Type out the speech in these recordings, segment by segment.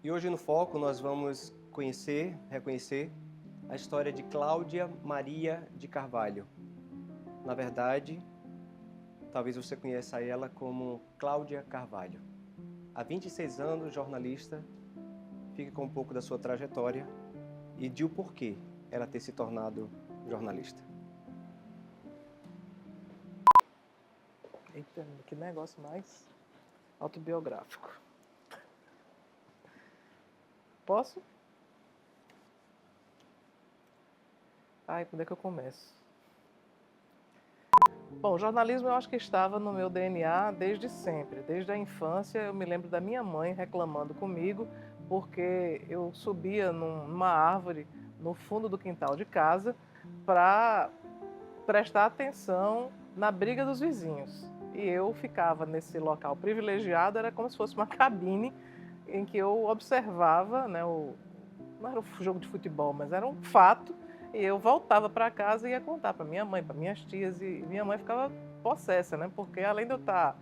E hoje no Foco nós vamos reconhecer a história de Cláudia Maria de Carvalho. Na verdade, talvez você conheça ela como Cláudia Carvalho. Há 26 anos, jornalista, fique com um pouco da sua trajetória e de o porquê ela ter se tornado jornalista. Eita, que negócio mais autobiográfico. Posso? Ai, quando é que eu começo? Bom, o jornalismo eu acho que estava no meu DNA desde sempre. Desde a infância eu me lembro da minha mãe reclamando comigo porque eu subia numa árvore no fundo do quintal de casa para prestar atenção na briga dos vizinhos. E eu ficava nesse local privilegiado, era como se fosse uma cabine em que eu observava, né, não era um jogo de futebol, mas era um fato, e eu voltava para casa e ia contar para minha mãe, para minhas tias, e minha mãe ficava possessa, né, porque além de eu estar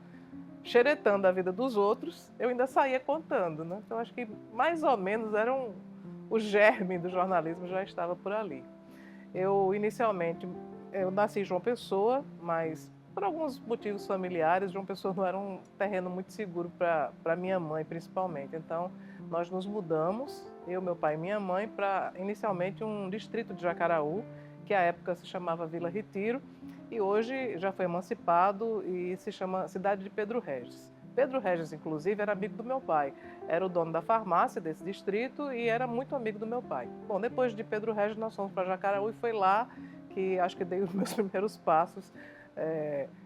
xeretando a vida dos outros, eu ainda saía contando, né? Então acho que mais ou menos o germe do jornalismo já estava por ali. Eu nasci em João Pessoa, mas por alguns motivos familiares, João Pessoa não era um terreno muito seguro para minha mãe, principalmente. Então, nós nos mudamos, eu, meu pai e minha mãe, para inicialmente um distrito de Jacaraú, que à época se chamava Vila Retiro, e hoje já foi emancipado e se chama Cidade de Pedro Regis. Pedro Regis, inclusive, era amigo do meu pai. Era o dono da farmácia desse distrito e era muito amigo do meu pai. Bom, depois de Pedro Regis, nós fomos para Jacaraú e foi lá que acho que dei os meus primeiros passos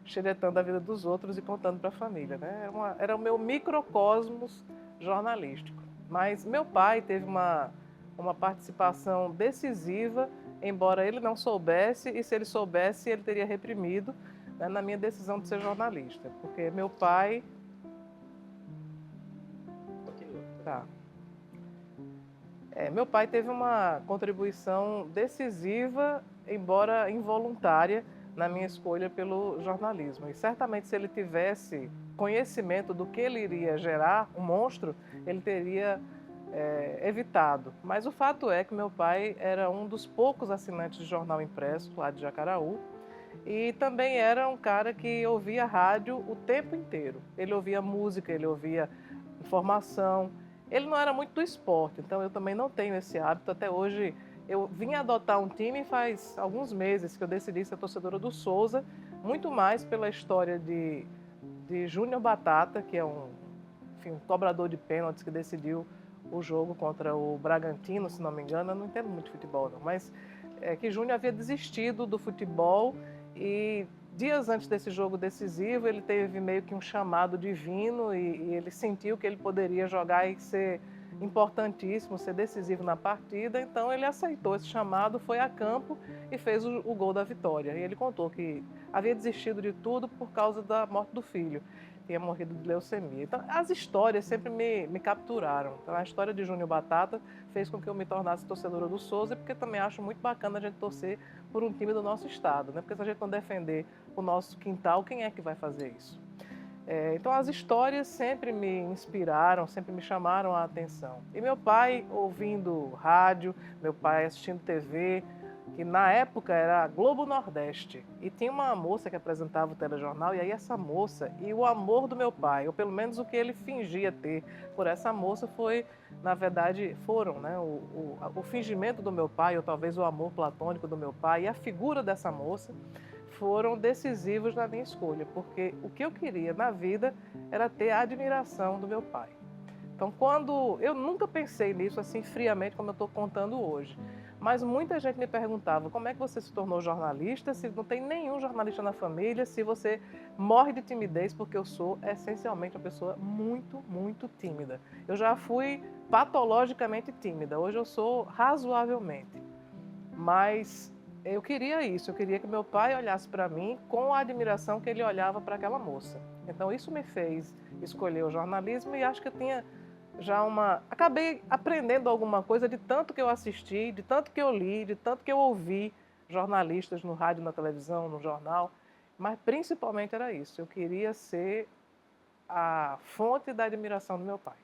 xeretando a vida dos outros e contando para a família. Né? Era o meu microcosmos jornalístico. Mas meu pai teve uma participação decisiva, embora ele não soubesse, e se ele soubesse, ele teria reprimido, né, na minha decisão de ser jornalista. Porque meu pai... Tá. Meu pai teve uma contribuição decisiva, embora involuntária, na minha escolha pelo jornalismo. E certamente, se ele tivesse conhecimento do que ele iria gerar, um monstro, ele teria evitado. Mas o fato é que meu pai era um dos poucos assinantes de jornal impresso lá de Jacaraú e também era um cara que ouvia rádio o tempo inteiro. Ele ouvia música, ele ouvia informação. Ele não era muito do esporte, então eu também não tenho esse hábito. Até hoje, eu vim adotar um time faz alguns meses que eu decidi ser torcedora do Souza, muito mais pela história de Júnior Batata, que é um cobrador de pênaltis que decidiu o jogo contra o Bragantino, se não me engano. Eu não entendo muito de futebol, não, mas que Júnior havia desistido do futebol e dias antes desse jogo decisivo, ele teve meio que um chamado divino e ele sentiu que ele poderia jogar e ser importantíssimo, ser decisivo na partida. Então ele aceitou esse chamado, foi a campo e fez o gol da vitória. E ele contou que havia desistido de tudo por causa da morte do filho. Tinha morrido de leucemia. Então, as histórias sempre me capturaram. Então, a história de Júnior Batata fez com que eu me tornasse torcedora do Souza, porque também acho muito bacana a gente torcer por um time do nosso estado, né? Porque se a gente não defender o nosso quintal, quem é que vai fazer isso? Então, as histórias sempre me inspiraram, sempre me chamaram a atenção. E meu pai ouvindo rádio, meu pai assistindo TV, que na época era Globo Nordeste, e tinha uma moça que apresentava o telejornal, e aí essa moça, e o amor do meu pai, ou pelo menos o que ele fingia ter por essa moça foi, na verdade, foram, né, o fingimento do meu pai, ou talvez o amor platônico do meu pai, e a figura dessa moça, foram decisivos na minha escolha, porque o que eu queria na vida era ter a admiração do meu pai. Então, quando eu nunca pensei nisso assim friamente como eu estou contando hoje, mas muita gente me perguntava como é que você se tornou jornalista, se não tem nenhum jornalista na família, se você morre de timidez, porque eu sou essencialmente uma pessoa muito, muito tímida. Eu já fui patologicamente tímida, hoje eu sou razoavelmente, mas eu queria isso, eu queria que meu pai olhasse para mim com a admiração que ele olhava para aquela moça. Então isso me fez escolher o jornalismo e acho que eu tinha já acabei aprendendo alguma coisa de tanto que eu assisti, de tanto que eu li, de tanto que eu ouvi jornalistas no rádio, na televisão, no jornal, mas principalmente era isso, eu queria ser a fonte da admiração do meu pai.